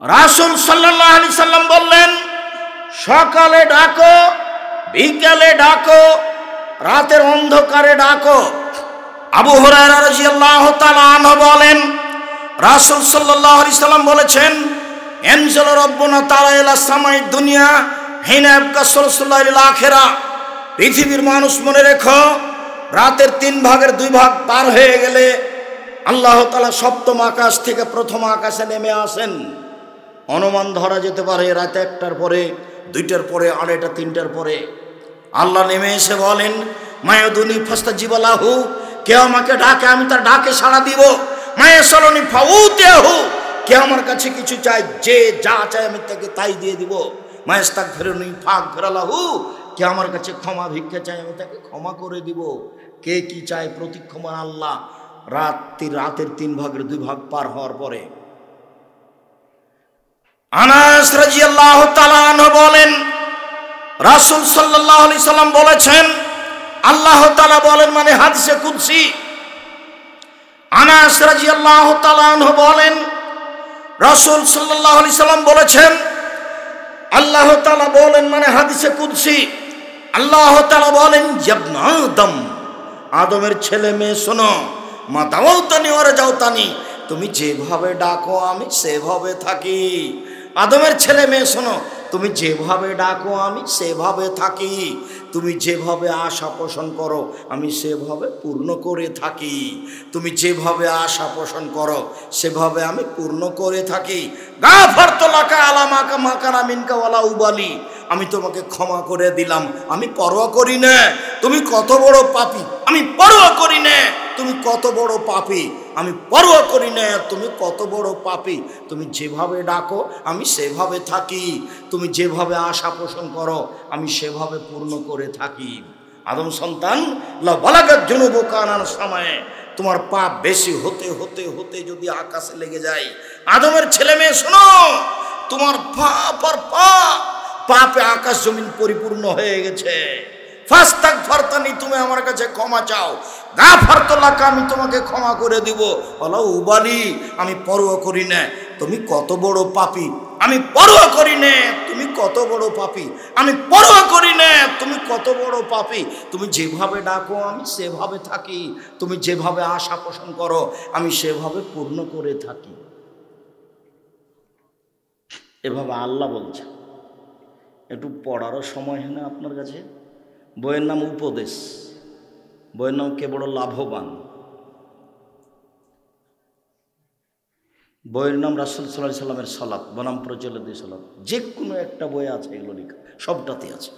রাসূল সাল্লাল্লাহু আলাইহি সাল্লাম বললেন, সকালে ডাকো, বিকালে ডাকো, রাতের অন্ধকারে ডাকো। আবু হুরায়রা রাদিয়াল্লাহু তাআলা আনহু বলেন, রাসূল সাল্লাল্লাহু আলাইহি সাল্লাম বলেছেন, ইয়ানজিলু রাব্বুনা তাআলা ইলা সামাই দুনিয়া হিনা ইয়াবকা সুলসুল্লাহ ইল আখিরা। পৃথিবীর মানুষ মনে রেখো, রাতের 3 ভাগের 2 ভাগ পার হয়ে গেলে আল্লাহ তাআলা সপ্তম আকাশ থেকে প্রথম আকাশে নেমে আসেন। অনুমান ধরা যেতে পারে রাত 1টার পরে, 2টার পরে, 2:30, 3টার পরে আল্লাহ নেমে এসে বলেন, মায়াদুনি ফাস্তাজিবা লাহু, কে আমাকে ডাকে আমি তার ডাকে সাড়া দিব। মায়াসালুনি ফাউতিহু, কে আমার কাছে কিছু চায়, যে যা চায় আমি তাকে তাই দিয়ে দিব। মায়াস্তাগফিরুনি ফাগফিরা লাহু, কে আমার কাছে ক্ষমা ভিক্ষা চায় আমি তাকে ক্ষমা করে দিব। কে কি চায় প্রতিক্ষমান আল্লাহ। রাতের 3 ভাগের 2 ভাগ পার হওয়ার পরে আনাস রাদিয়াল্লাহু তাআলা আনহু বলেন, রাসূল সাল্লাল্লাহু আলাইহি সাল্লাম বলেছেন, আল্লাহ তাআলা বলেন, মানে হাদিসে কুদসি। আনাস রাদিয়াল্লাহু তাআলা আনহু বলেন, রাসূল সাল্লাল্লাহু আলাইহি সাল্লাম বলেছেন, আল্লাহ তাআলা বলেন, মানে হাদিসে কুদসি। আল্লাহ তাআলা বলেন, ইবনা আদম, আদমের ছেলে মেয়ে শোনো, মা দাওতানি ওয়া রাজাউতানি, তুমি যেভাবে ডাকো আমি সেভাবে থাকি। আদমের ছেলে মেয়ে শোনো, তুমি যেভাবে ডাকো আমি সেভাবে থাকি। তুমি যেভাবে আশা পোষণ করো আমি সেভাবে পূর্ণ করে থাকি। তুমি যেভাবে আশা পোষণ করো সেভাবে আমি পূর্ণ করে থাকি। গাফারতু লাকা আলা মা কানা মিনকা ওয়ালা উবালি, আমি তোমাকে ক্ষমা করে দিলাম, আমি পরোয়া করি না তুমি কত বড় পাপী, আমি পরোয়া করি না তুমি কত বড় পাপী, আমি পরোয়া করি না তুমি কত বড় পাপী। তুমি যেভাবে ডাকো আমি সেভাবে থাকি। তুমি যেভাবে আশা পোষণ করো আমি সেভাবে পূর্ণ করে থাকি। আদম সন্তান, লা বালাগাত যুনুবুকা আনান সামায়ে, তোমার পাপ বেশি হতে হতে হতে যদি আকাশে লেগে যায়, আদমের ছেলে মেয়ে শোনো, তোমার পাপ আর পাপে আকাশ জমিন পরিপূর্ণ হয়ে গেছে। ফাস্তাগফারতানি, তুমি আমার কাছে ক্ষমা চাও। গাফারতু লাকা, আমি তোমাকে ক্ষমা করে দিব। ওয়ালা উবালি, আমি পরোয়া করি না তুমি কত বড় পাপী, আমি পরোয়া করি না তুমি কত বড় পাপী, আমি পরোয়া করি না তুমি কত বড় পাপী। তুমি যেভাবে ডাকো আমি সেভাবে থাকি। তুমি যেভাবে আশা পোষণ করো আমি সেভাবে পূর্ণ করে থাকি। এভাবে আল্লাহ বলছে। একটু পড়ারও সময় হয় না আপনার কাছে? বইয়ের নাম উপদেশ, বইয়ের নাম কে বড় লাভবান, বইয়ের নাম রাসূল সাল্লাল্লাহু আলাইহি সাল্লামের সালাত বনাম প্রচলিত সালাত। যে কোনো একটা বই আছে, এগুলো লেখা সবটাতে আছে।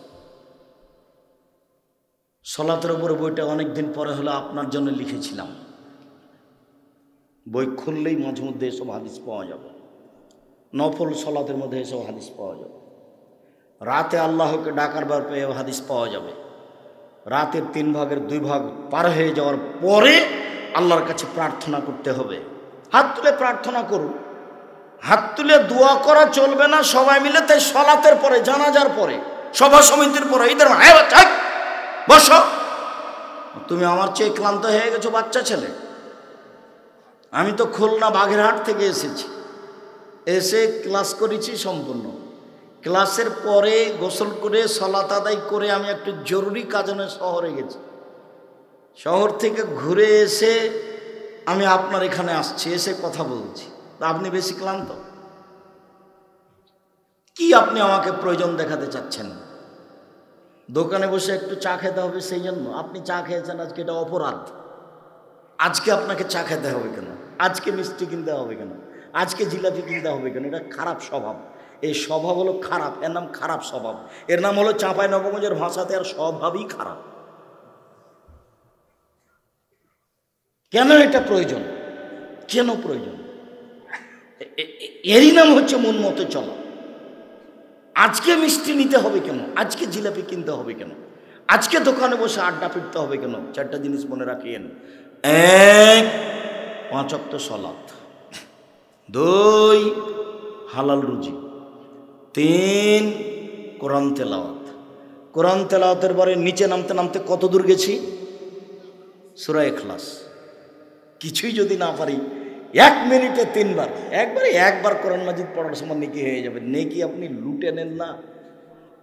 সালাতের উপরে বইটা অনেকদিন পরে হলো আপনার জন্য লিখেছিলাম। বই খুললেই মাঝে মধ্যে এসব হাদিস পাওয়া যাবে। নফল সালাতের মধ্যে এসব হাদিস পাওয়া যাবে। রাতে আল্লাহকে ডাকার ব্যাপারে হাদিস পাওয়া যাবে। রাতের 3 ভাগের 2 ভাগ পার হয়ে যাওয়ার পরে আল্লাহর কাছে প্রার্থনা করতে হবে। হাত তুলে প্রার্থনা করুন। হাত তুলে দোয়া করা চলবে না সবাই মিলে। তাই সালাতের পরে, জানাজার পরে, সভা সমিতির পরে, ঈদের বসো, তুমি আমার চেয়ে ক্লান্ত হয়ে গেছো বাচ্চা ছেলে। আমি তো খুলনা বাগেরহাট থেকে এসেছি, এসে ক্লাস করেছি সম্পূর্ণ। ক্লাসের পরে গোসল করে সালাত আদায় করে আমি একটু জরুরি কাজে শহরে গেছি। শহর থেকে ঘুরে এসে আমি আপনার এখানে আসছি, এসে কথা বলছি। তা আপনি বেশি ক্লান্ত? কি আপনি আমাকে প্রয়োজন দেখাতে চাচ্ছেন? দোকানে বসে একটু চা খেতে হবে সেই জন্য? আপনি চা খেয়েছেন আজকে, এটা অপরাধ। আজকে আপনাকে চা খেতে হবে কেন? আজকে মিষ্টি কিনতে হবে কেন? আজকে জিলাপি কিনতে হবে কেন? এটা খারাপ স্বভাব। এই স্বভাব হলো খারাপ, এর নাম খারাপ স্বভাব। এর নাম হলো চাঁপাইনবাবগঞ্জের ভাষাতে আর স্বভাবই খারাপ। কেন এটা প্রয়োজন? কেন প্রয়োজন? এরই নাম হচ্ছে মন মতো চলা। আজকে মিষ্টি নিতে হবে কেন? আজকে জিলাপি কিনতে হবে কেন? আজকে দোকানে বসে আড্ডা পিটতে হবে কেন? 4টা জিনিস মনে রাখেন। 1, 5 ওয়াক্ত সালাত। 2, হালাল রুজি। 3, কোরআন তেলাওয়াত। কোরআন তেলাওয়াতের পরে নিচে নামতে নামতে কত দূর গেছি? সূরা ইখলাস। কিছুই যদি না পারি 1 মিনিটে 3 বার, একবার কোরআন মাজিদ পড়ার সময় নেকি হয়ে যাবে। নেকি আপনি লুটে নেন না,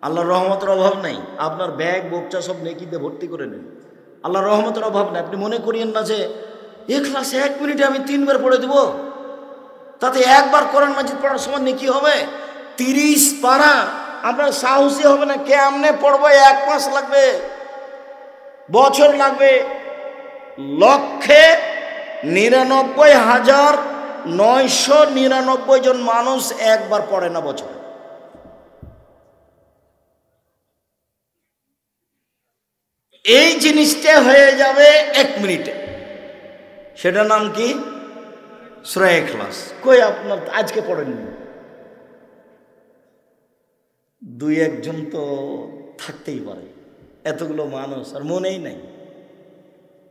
আল্লাহর রহমতের অভাব নাই, আপনার ব্যাগ বোকচা সব নেকিতে ভর্তি করে নেন, আল্লাহর রহমতের অভাব নাই। আপনি মনে করিয়েন না যে ইখলাস 1 মিনিটে আমি 3 বার পড়ে দেব, তাতে একবার কোরআন মাজিদ পড়ার সময় নেকি হবে। 30 পারা আপনার সাহসী হবে না, কেমনে পড়বো, 1 মাস লাগবে, বছর লাগবে। 1,99,999 জন মানুষ একবার পড়ে না বছরে। এই জিনিসটা হয়ে যাবে 1 মিনিটে। সেটা নাম কি? সূরা ইখলাস। কই আপনার আজকে পড়েননি? 2-1 জন তো থাকতেই পারে, এতগুলো মানুষ আর মনেই নাই,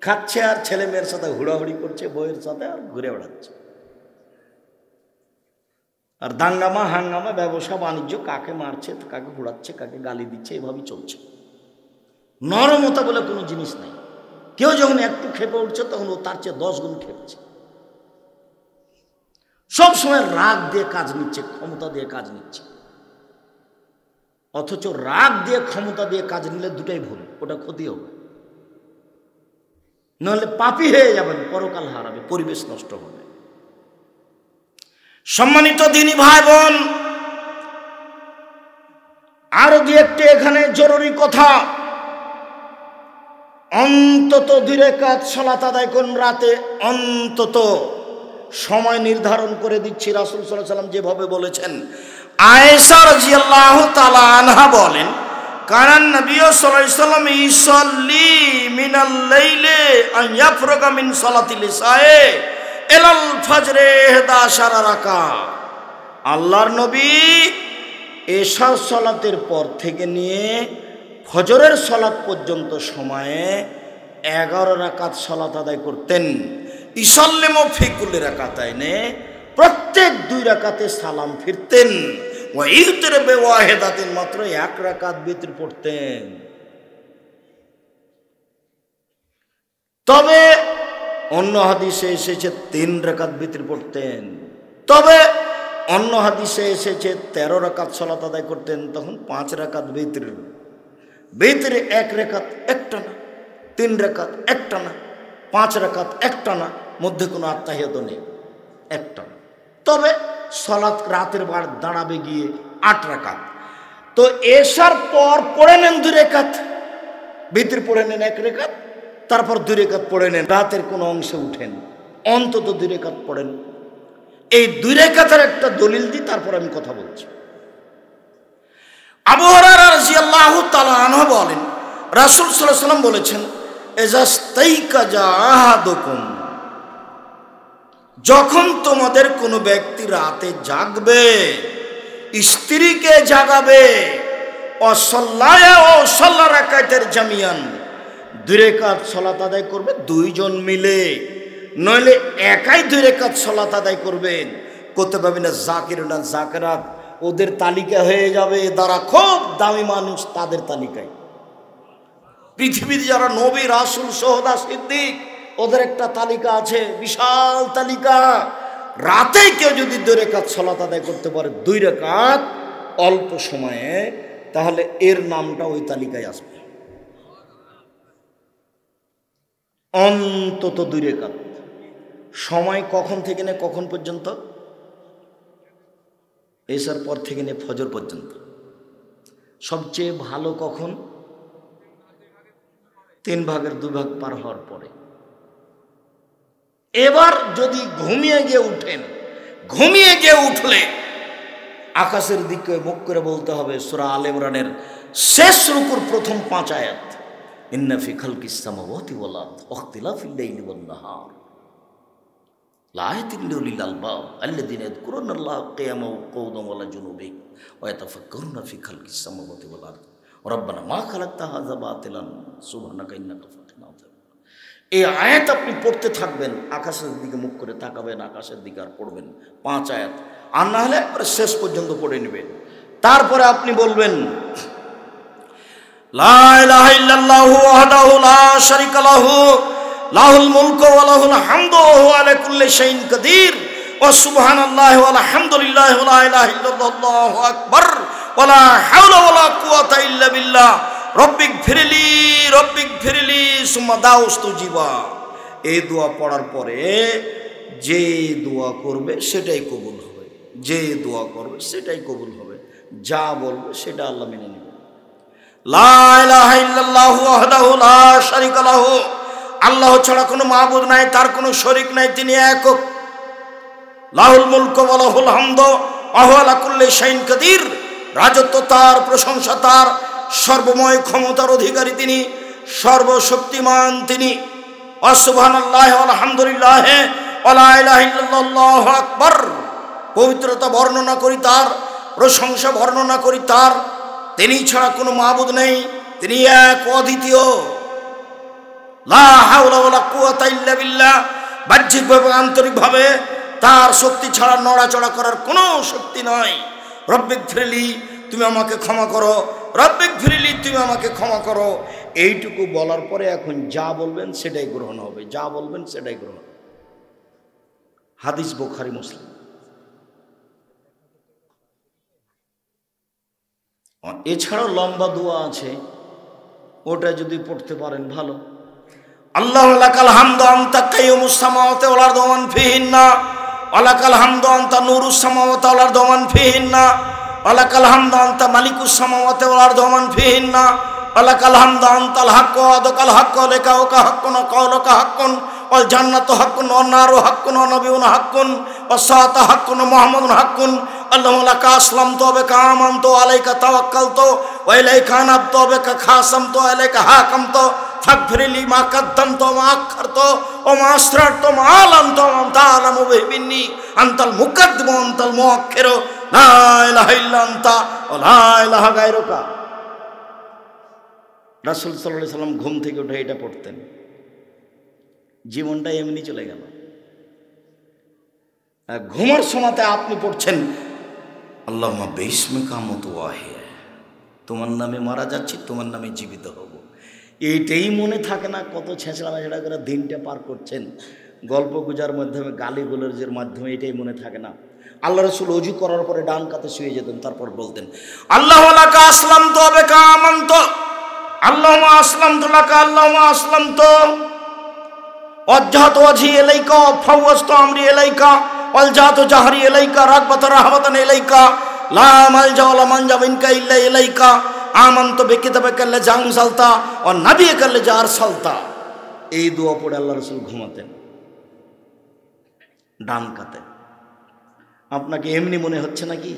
খাচ্ছে আর ছেলে মেয়ের সাথে হুড়াহুড়ি করছে, বইয়ের সাথে আর ঘুরে বেড়াচ্ছে, আর দাঙ্গামা হাঙ্গামা, ব্যবসা বাণিজ্য, কাকে মারছে, কাকে ঘোরাচ্ছে, কাকে গালি দিচ্ছে, এভাবেই চলছে। নরমতা বলে কোনো জিনিস নাই। কেউ যখন একটু খেপে উঠছে তখন ও তার চেয়ে 10 গুণ খেপছে। সবসময় রাগ দিয়ে কাজ নিচ্ছে, ক্ষমতা দিয়ে কাজ নিচ্ছে। অথচ রাগ দিয়ে ক্ষমতা দিয়ে কাজ নিলে দুটাই ভুল, ওটা ক্ষতি হবে, নাহলে পাপী হয়ে যাবেন, পরকাল হারাবে, পরিবেশ নষ্ট হবে। সম্মানিত দিনী ভাই বোন, আরো দু একটি এখানে জরুরি কথা। অন্তত 2 রাকাত সালাত আদায় করুন রাতে, অন্তত সময় নির্ধারণ করে দিচ্ছি। রাসূল সাল্লাল্লাহু আলাইহি ওয়াসাল্লাম যেভাবে বলেছেন। আয়েশা রাদিয়াল্লাহু তাআলা আনহা বলেন, কানান নবী সাল্লাল্লাহু আলাইহি ওয়াসাল্লাম ইসাল্লি মিনাল লাইলি আন ইয়াফরুগা মিন সালাতিল ইশায়ে ইলাল ফজরে 11 রাকাত। আল্লাহর নবী এশার সালাতের পর থেকে নিয়ে ফজরের সালাত পর্যন্ত সময়ে 11 রাকাত সালাত আদায় করতেন। ইসাল্লিমু ফি কুল্লি রাকাতাইনে, প্রত্যেক 2 রাকাতে সালাম ফিরতেন। ওয়া ইউতিরু বিওয়াহিদাতিন, মাত্র 1 রাকাত বিতর পড়তেন। তবে অন্য হাদিসে এসেছে 3 রাকাত বিতর পড়তেন। তবে অন্য হাদিসে এসেছে 13 রাকাত সালাত আদায় করতেন, তখন 5 রাকাত বিতর। বিতরে 1 রাকাত একটানা, 3 রাকাত একটানা, 5 রাকাত একটানা, মধ্যে কোনো আত্তাহিয়াত নেই, একটানা। তবে সালাত রাতের বার দাঁড়াবে গিয়ে 8 রাকাত। তো এশার পর পড়ে নেন 2 রাকাত, বিতর পড়ে নেন 1 রাকাত, তারপর 2 রাকাত পড়ে নেন, রাতের কোনো অংশে উঠেন, অন্তত 2 রাকাত পড়েন। এই 2 রাকাতের একটা দলিল দিই, তারপর আমি কথা বলছি। আবু হুরায়রা রাদিয়াল্লাহু তাআলা আনহু বলেন, রাসূল সাল্লাল্লাহু আলাইহি ওয়াসাল্লাম বলেছেন, ইজাস্তাইকাজা আহাদুকুম, যখন তোমাদের কোনো ব্যক্তি রাতে জাগবে, স্ত্রীকে জাগাবে, অসাল্লায়া ও সাল্লা রাকাতের জামিয়ান, 2 রাকাত সালাত আদায় করবে 2 জন মিলে, নইলে একাই 2 রাকাত সালাত আদায় করবেন। করতে পারবেন না জাকিরুনা জাকিরাত, ওদের তালিকা হয়ে যাবে, তারা খুব দামি মানুষ, তাদের তালিকায়। পৃথিবীতে যারা নবী, রাসূল, শুহাদা, সিদ্দিক, ওদের একটা তালিকা আছে, বিশাল তালিকা। রাতে কেউ যদি 2 রাকাত সালাত আদায় করতে পারে, 2 রাকাত অল্প সময়ে, তাহলে এর নামটা ওই তালিকায় আসবে। অন্তত 2 রাকাত। সময় কখন থেকে নিয়ে কখন পর্যন্ত? এশার পর থেকে নিয়ে ফজর পর্যন্ত। সবচেয়ে ভালো কখন? 3 ভাগের 2 ভাগ পার হওয়ার পরে। এবার যদি ঘুমিয়ে গিয়ে উঠেন, ঘুমিয়ে গিয়ে উঠলে আকাশের দিকে মুখ করে বলতে হবে সূরা আলে ইমরানের শেষ রুকুর প্রথম 5 আয়াত, ইন্না ফি খালকিস সামাওয়াতি ওয়াল আরদ ওয়াখতিলাফিল লাইলি ওয়ান নাহার লাআয়াতিন লিউলিল আলবাব আল্লাযীনা ইয়াযকুরুনাল্লাহা কিয়ামান ওয়া qu'udan ওয়া আলা জুনুবিহিম ওয়া ইয়াতাফাক্কারুনা ফি খালকিস সামাওয়াতি ওয়াল আরদ রাব্বানা মা খালাকতা হাযা বাতিলান সুবহানাকা ইন্নাকা ফাকিনা আযাব। এই আয়াত আপনি পড়তে থাকবেন, আকাশের দিকে মুখ করে তাকাবেন, আকাশের দিকে আর পড়বেন 5 আয়াত, আর না হলে শেষ পর্যন্ত পড়ে নেবেন। তারপরে আপনি বলবেন লা ইলাহা ইল্লাল্লাহু ওয়াহদাহু লা শারীকা লাহু লাহুল মুলকু ওয়া লাহুল হামদু ওয়া হুয়া আলা কুল্লি শাইইন কাদির ওয়া সুবহানাল্লাহি ওয়া আলহামদুলিল্লাহি ওয়া লা ইলাহা ইল্লাল্লাহু আল্লাহু আকবার ওয়া লা হাওলা ওয়া লা কুওয়াতা ইল্লা বিল্লাহ রব্বিক ফিরলি সুম্মা দাউস্তুজিবা। এই দোয়া পড়ার পরে যে দোয়া করবে সেটাই কবুল হবে, যে দোয়া করবে সেটাই কবুল হবে, যা বলবে সেটা আল্লাহ মেনে নেবে। লা ইলাহা ইল্লাল্লাহু ওয়াহদাহু লা শারীকা লাহু, আল্লাহ ছাড়া কোনো মাবুদ নাই, তার কোনো শরীক নাই, তিনি একক। লাহুল মুলকু ওয়া লাহুল হামদু ওয়া হুয়া আলা কুল্লি শাইইন কাদির, রাজত্ব তার, প্রশংসা তার, সর্বময় ক্ষমতার অধিকারী তিনি, সর্বশক্তিমান তিনি। সুবহানাল্লাহি ওয়া আলহামদুলিল্লাহি ওয়া লা ইলাহা ইল্লাল্লাহু আল্লাহু আকবার, পবিত্রতা বর্ণনা করি তার, প্রশংসা বর্ণনা করি তার, তিনি ছাড়া কোনো মাবুদ নেই, তিনি এক অদ্বিতীয়। লা হাওলা ওয়া লা কুওয়াতা ইল্লা বিল্লাহ, বাহ্যিকভাবে আন্তরিকভাবে তার শক্তি ছাড়া নড়াচড়া করার কোনো শক্তি নয়। রব্বিক ফিরলি, তুমি আমাকে ক্ষমা করো, রব্বিক ফিরলি, তুমি আমাকে ক্ষমা করো। এইটুকু বলার পরে এখন যা বলবেন সেটাই গ্রহণ হবে, যা বলবেন সেটাই গ্রহণ হবে। হাদিস বুখারী মুসলিম। এছাড়াও লম্বা দোয়া আছে, ওটা যদি পড়তে পারেন ভালো। আল্লাহু লাকাল হামদু আনতা কাইয়ুমুস সামাওয়াতি ওয়াল আরদি ওয়া মান ফিহিন্না ওয়া লাকাল হামদু আনতা নূরুস সামাওয়াতি ওয়াল আরদি ওয়া মান ফিহিন্না ওয়া লাকাল হামদু আনতা মালিকুস সামাওয়াতি ওয়াল আরদি ওয়া মান ফিহিন্না ওয়া লাকাল হামদু আনতাল হাক্কু ওয়া আদাকাল হাক্কু লিকাউকা হাক্কুন ওয়া কাওলুকা হাক্কুন ওয়াল জান্নাতু হাক্কুন ওয়ান নারু হাক্কুন ওয়া নাবিয়ুনা হাক্কুন ওয়া সাআতু হাক্কুন ওয়া মুহাম্মাদুন হাক্কুন। আল্লাহুম্মা লাকা আসলামতু ওয়া বিকা আমানতু ওয়া আলাইকা তাওয়াক্কালতু ওয়া ইলাইকা আনাবতু ওয়া বিকা খাসামতু ওয়া ইলাইকা হাকামতু ফাগফিরলি মা কাদ্দামতু ওয়া মা আখখারতু ওয়া মা আসরারতু ওয়া মা আ'লানতু ওয়া আনতা আ'লামু বিহি মিন্নি আনতাল মুকাদ্দিমু ওয়া আনতাল মুআক্খিরু লা ইলাহা ইল্লা আনতা ওয়া লা ইলাহা গায়রুকা। রাসূল সাল্লাল্লাহু আলাইহি সাল্লাম ঘুম থেকে উঠে এটা পড়তেন, জীবনটা এমনি চলে গেল। ঘুমার সময়তে আপনি পড়ছেন আল্লাহুম্মা বিসমিকা আমুতু ওয়া আহইয়া, তোমার নামে মারা যাচ্ছি, তোমার নামে জীবিত হব। এইটাই মনে থাকে না, কত ছেঁচড়া মেচড়া করে দিনটা পার করছেন, গল্প গুজার মাধ্যমে, গালি গুলজের মাধ্যমে, এটাই মনে থাকে না। আল্লাহ রাসূল ওযু করার পরে ডান কাতে শুয়ে যেতেন, তারপর বলতেন আল্লাহু লাকা আসলামতু ওয়া বিকা আমানতু, আল্লাহুম্মা আসলামতু লাকা, আল্লাহুম্মা আসলামতু ওয়াজহাতু ওয়াজহি ইলাইকা ওয়া ফাওয়াজতু আমরি ইলাইকা ওয়ালজাতু জাহরি ইলাইকা রাগবাতান রাহবাতান ইলাইকা লা মালজা ওয়া লা মানজা মিনকা ইল্লা ইলাইকা আমানতু বিকিতাবিকা আল্লাযী আনজালতা ওয়া নাবিয়্যিকা আল্লাযী আরসালতা। এই দোয়া পড়ে আল্লাহ রাসূল ঘুমাতেন ডান কাতে। আপনাকে এমনি মনে হচ্ছে নাকি?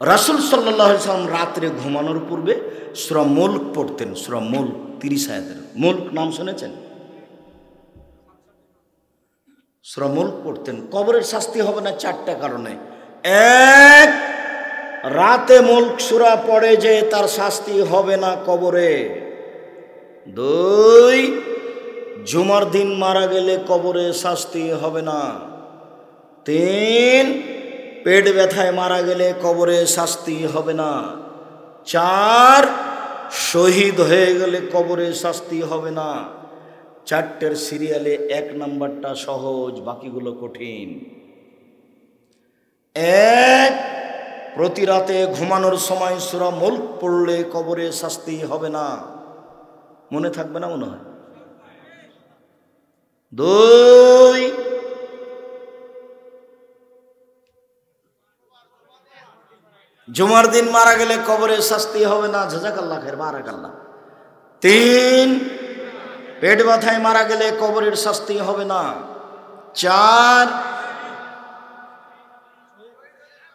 রাসূল সাল্লাল্লাহু আলাইহি সাল্লাম রাত্রে ঘুমানোর পূর্বে সূরা মুলক পড়তেন, সূরা মুলক 30 আয়াতের। মুলক নাম শুনেছেন? সূরা মুলক পড়তেন। কবরের শাস্তি হবে না 4টা কারণে। 1, রাতে মুলক সূরা পড়ে যে তার শাস্তি হবে না কবরে। 2, জুমার দিন মারা গেলে কবরে শাস্তি হবে না। 3, পেট ব্যথায় মারা গেলে কবরে শাস্তি হবে না। 4, শহীদ হয়ে গেলে কবরে শাস্তি হবে না। 4টের সিরিয়ালে 1 নাম্বারটা সহজ, বাকিগুলো কঠিন। 1, প্রতি রাতে ঘুমানোর সময় সূরা মুলক পড়লে কবরে শাস্তি হবে না। মনে থাকবে না মনে হয়? 2, জুমার দিন মারা গেলে কবরে শাস্তি হবে না। জাযাকাল্লাহ খায়ের, বারাকাল্লাহ। 3, পেট ব্যথায় মারা গেলে কবরের শাস্তি হবে না। 4,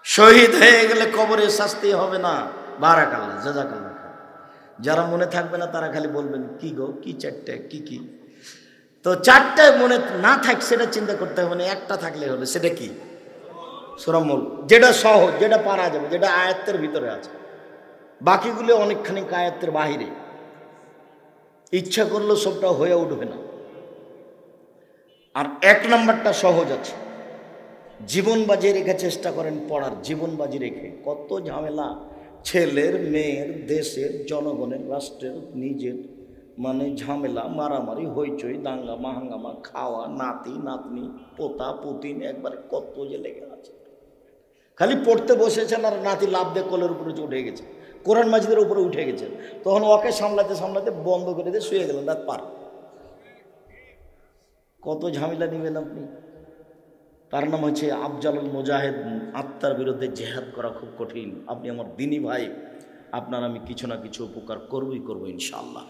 শহীদ হয়ে গেলে কবরের শাস্তি হবে না। বারাকাল্লাহ, জাযাকাল্লাহ। যারা মনে থাকবে না তারা খালি বলবেন কি গো, কি 4টে, কি। তো 4টে মনে না থাক সেটা চিন্তা করতে হবে না, একটা থাকলে হলো। সেটা কি? সূরা মুলক, যেটা সহজ, যেটা পারা যাবে, যেটা আয়াতের ভিতরে আছে। বাকিগুলো অনেকখানি আয়াতের বাহিরে, ইচ্ছা করলেও সবটা হয়ে উঠবে না। আর 1 নাম্বারটা সহজ আছে, জীবন বাজি রেখে চেষ্টা করেন পড়ার। জীবন বাজি রেখে কত ঝামেলা, ছেলের, মেয়ের, দেশের, জনগণের, রাষ্ট্রের, নিজের, মানে ঝামেলা, মারামারি, হইচই, দাঙ্গামা হাঙ্গামা, খাওয়া, নাতি নাতনি, পোতা পুতিন, একবারে কত যে লেগে আছে। খালি পড়তে বসেছেন আর নাতি লাভ দিয়ে কোলের উপরে উঠে গেছে, কোরআন মাজিদের উপরে উঠে গেছে, তখন ওকে সামলাতে সামলাতে বন্ধ করে দিয়ে শুয়ে গেলেন রাত পার। কত ঝামেলা নেবেন আপনি? তার নাম হচ্ছে আফজালুল মুজাহিদ। আত্মার বিরুদ্ধে জেহাদ করা খুব কঠিন। আপনি আমার দিনী ভাই, আপনার আমি কিছু না কিছু উপকার করবই করবো ইনশাআল্লাহ।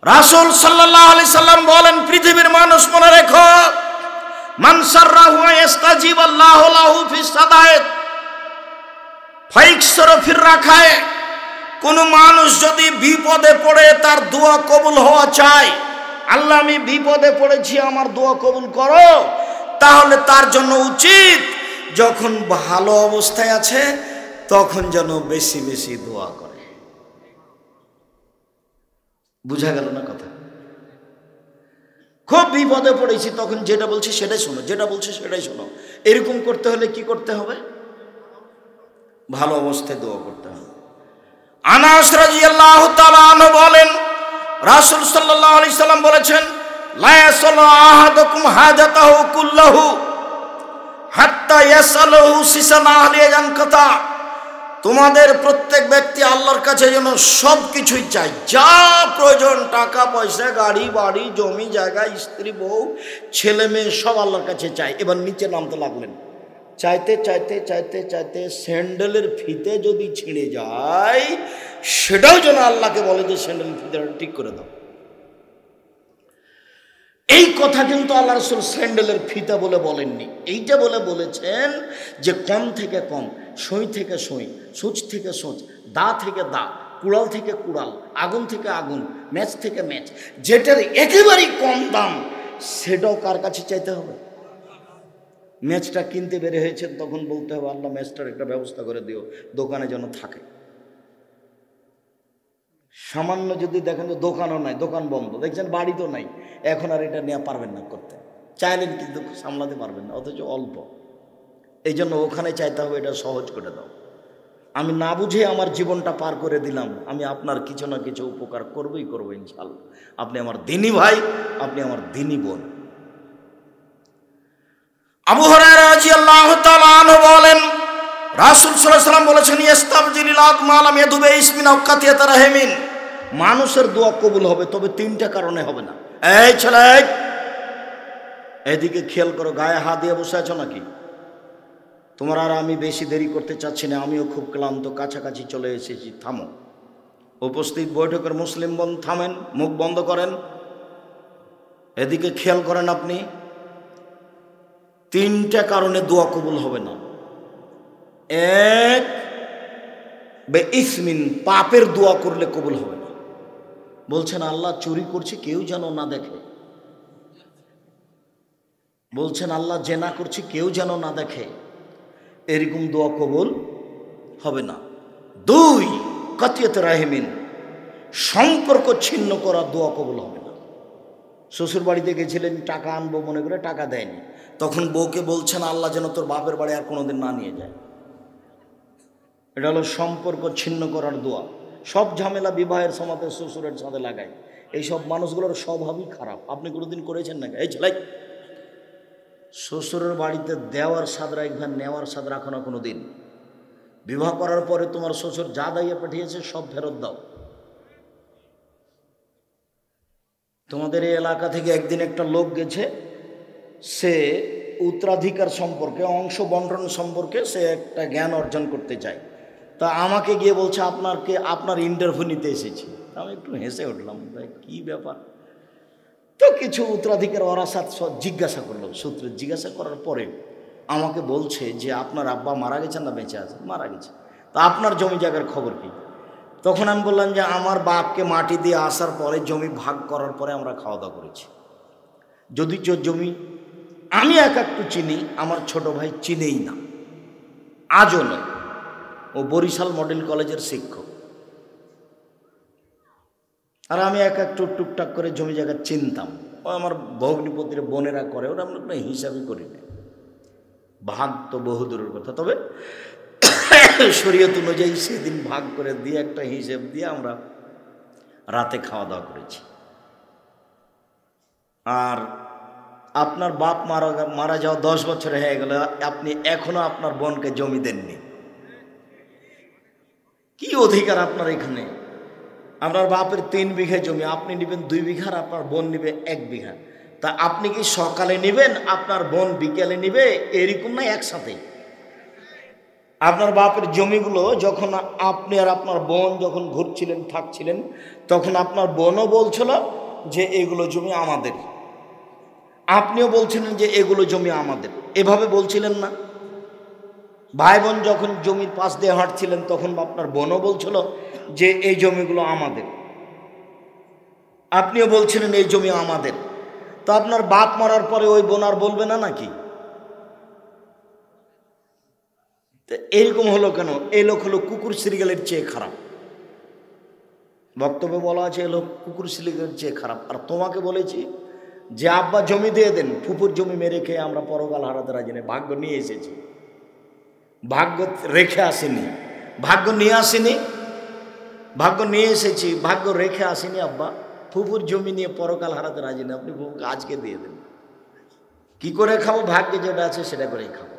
রাসূল সাল্লাল্লাহু আলাইহি সাল্লাম বলেন, পৃথিবীর মানুষ মনে রেখো, মান সাররাহু ইস্তাজিব আল্লাহু লাহু ফিস সাদায়েত ফাইকসর ফির রাখায়। কোন মানুষ যদি বিপদে পড়ে তার দোয়া কবুল হওয়া চায়, আল্লাহ আমি বিপদে পড়েছি আমার দোয়া কবুল করো, তাহলে তার জন্য উচিত যখন ভালো অবস্থায় আছে তখন যেন বেশি বেশি দোয়া করে। বুঝা গেল না কথা? খুব বিপদে পড়েছি তখন যেটা বলছি সেটাই শোনো, যেটা বলছি সেটাই শোনো, এরকম করতে হলে কি করতে হবে? ভালো অবস্থায় দোয়া করতে হবে। আনাস রাদিয়াল্লাহু তাআলা আনহু বলেন, রাসূল সাল্লাল্লাহু আলাইহি সাল্লাম বলেছেন, লা ইয়াসালু আহাদুকুম হাজাতাহু কুল্লাহু হাত্তা ইয়াসালহু সিসান আহলি জানকাতা। তোমাদের প্রত্যেক ব্যক্তি আল্লাহর কাছে যেন সব কিছুই চায়, যা প্রয়োজন, টাকা পয়সা, গাড়ি বাড়ি, জমি জায়গা, স্ত্রী বউ ছেলে মেয়ে সব আল্লাহর কাছে চায়। এবার নিচে নামতে লাগলেন, চাইতে চাইতে চাইতে চাইতে স্যান্ডেলের ফিতে যদি ছিঁড়ে যায় সেটাও যেন আল্লাহকে বলে যে স্যান্ডেলের ফিতেটা ঠিক করে দাও। এই কথা কিন্তু আল্লাহ রাসূল স্যান্ডেলের ফিতা বলে বলেননি, এইটা বলে বলেছেন যে কম থেকে কম, সই থেকে সই, সূচ থেকে সূচ, দা থেকে দা, কুড়াল থেকে কুড়াল, আগুন থেকে আগুন, ম্যাচ থেকে ম্যাচ, যেটার একেবারেই কম দাম সেটাও কার কাছে চাইতে হবে? ম্যাচটা কিনতে বের হয়েছেন তখন বলতে হবে, আল্লাহ ম্যাচটার একটা ব্যবস্থা করে দিও, দোকানে যেন থাকে। সামান্য যদি দেখেন যে দোকানও নাই, দোকান বন্ধ, দেখছেন বাড়ি তো নাই, এখন আর এটা নেওয়া পারবেন না করতে, চাইলেন কিন্তু সামলাতে পারবেন না, অথচ অল্প। এই জন্য ওখানে চাইতে হবে এটা সহজ করে দাও। আমি না বুঝে আমার জীবনটা পার করে দিলাম, আমি আপনার কিছু না কিছু উপকার করবই করবো ইনশাআল্লাহ। আপনি আমার দিনী ভাই, আপনি আমার দিনী বোন। আবু হুরায়রা রাদিয়াল্লাহু তাআলা আনহু বলেন, রাসূল সাল্লাল্লাহু আলাইহি ওয়াসাল্লাম বলেছেন, ইস্তাবজিলিল আকমা লাম ইয়াদুবে ইসমিন আওকাতিয়াত রাহিমিন। মানুষের দোয়া কবুল হবে, তবে তিনটা কারণে হবে না। এই ছেলে, এদিকে খেয়াল করো, গায়ে হাত দিয়ে বসে আছো নাকি? তোমার আর আমি বেশি দেরি করতে চাচ্ছি না, আমিও খুব ক্লান্ত, কাছাকাছি চলে এসেছি। থামো, উপস্থিত বৈঠকের মুসলিম বোন থামেন, মুখ বন্ধ করেন, এদিকে খেয়াল করেন। আপনি তিনটা কারণে দোয়া কবুল হবে না। এক, বে ইসমিন, পাপের দোয়া করলে কবুল হবে না। বলছেন আল্লাহ চুরি করছি কেউ যেন না দেখে, বলছেন আল্লাহ জেনা করছি কেউ যেন না দেখে, এরকম দোয়া কবুল হবে না। দুই, কাতিয়াত রাহিমিন, সম্পর্ক ছিন্ন করা দোয়া কবুল হবে না। শ্বশুর বাড়িতে গেছিলেন, টাকা আনবো মনে করে টাকা দেয়নি, তখন বউকে বলছেন আল্লাহ যেন তোর বাপের বাড়ি আর কোনোদিন না নিয়ে যায়। এটা হলো সম্পর্ক ছিন্ন করার দোয়া। সব ঝামেলা বিবাহের সময়তে শ্বশুরের সাথে লাগায়, এইসব মানুষগুলোর স্বভাবই খারাপ। আপনি কোনোদিন করেছেন নাকি? এই ছেলে, শ্বশুরের বাড়িতে দেওয়ার স্বাদ রাখবে, নেওয়ার স্বাদ রাখো না কোনো দিন। বিবাহ করার পরে তোমার শ্বশুর যা দাইয়ে পাঠিয়েছে সব ফেরত দাও। তোমাদের এই এলাকা থেকে একদিন একটা লোক গেছে, সে উত্তরাধিকার সম্পর্কে, অংশ বন্টন সম্পর্কে সে একটা জ্ঞান অর্জন করতে চায়। তা আমাকে গিয়ে বলছে আপনার ইন্টারভিউ নিতে এসেছি। আমি একটু হেসে উঠলাম, ভাই কী ব্যাপার? তো কিছু উত্তরাধিকার ওরাসাত জিজ্ঞাসা করলাম, সূত্রে জিজ্ঞাসা করার পরে আমাকে বলছে যে আপনার আব্বা মারা গেছেন না বেঁচে আছেন? মারা গেছে। তা আপনার জমি জায়গার খবর কি? তখন আমি বললাম যে আমার বাপকে মাটি দিয়ে আসার পরে, জমি ভাগ করার পরে আমরা খাওয়া দাওয়া করেছি। যদি জমি আমি এক একটু চিনি, আমার ছোট ভাই চিনেই না, আজও নয়। ও বরিশাল মডেল কলেজের শিক্ষক, আর আমি এক একটু টুকটাক করে জমি জায়গা চিনতাম। ও আমার ভগ্নিপতির বোনেরা করে, ওরা আমরা কোনো হিসাবই করি না। ভাগ তো বহুদূরের কথা, তবে শরীয়ত অনুযায়ী সেদিন ভাগ করে দিয়ে একটা হিসেব দিয়ে আমরা রাতে খাওয়া দাওয়া করেছি। আর আপনার বাপ মারা যাওয়া 10 বছর হয়ে গেল, আপনি এখনো আপনার বোনকে জমি দেননি। কি অধিকার আপনার এখানে? আপনার বাপের 3 বিঘা জমি, আপনি নেবেন 2 বিঘা, আপনার বোন নেবে 1 বিঘা। তা আপনি কি সকালে নেবেন, আপনার বোন বিকেলে নেবে, এরকম না একসাথে? আপনার বাপের জমিগুলো যখন আপনি আর আপনার বোন যখন ঘুরছিলেন থাকছিলেন, তখন আপনার বোনও বলছিল যে এগুলো জমি আমাদের, আপনিও বলছিলেন যে এগুলো জমি আমাদের, এভাবে বলছিলেন না? ভাই বোন যখন জমির পাশ দিয়ে হাঁটছিলেন, তখন আপনার বোনও বলছিল যে এই জমিগুলো আমাদের, আপনিও বলছিলেন এই জমি আমাদের। তো আপনার বাপ মরার পরে ওই বোন আর বলবে না নাকি? এরকম হলো কেন? এই লোক হলো কুকুর শ্রীগালের চেয়ে খারাপ। বক্তব্যে বলা আছে এ লোক কুকুর শ্রীগালের চেয়ে খারাপ। আর তোমাকে বলেছি যে আব্বা জমি দিয়ে দেন, ফুপুর জমি মেরে খেয়ে আমরা পরকাল হারাতে রাজি নেই। ভাগ্য নিয়ে এসেছি, ভাগ্য রেখে আসেনি, ভাগ্য নিয়ে আসেনি, ভাগ্য নিয়ে এসেছি, ভাগ্য রেখে আসেনি। আব্বা ফুপুর জমি নিয়ে পরকাল হারাতে রাজি নেই, আপনি ফুপুকে আজকে দিয়ে দেন। কি করে খাবো? ভাগ্যে যেটা আছে সেটা করেই খাবো।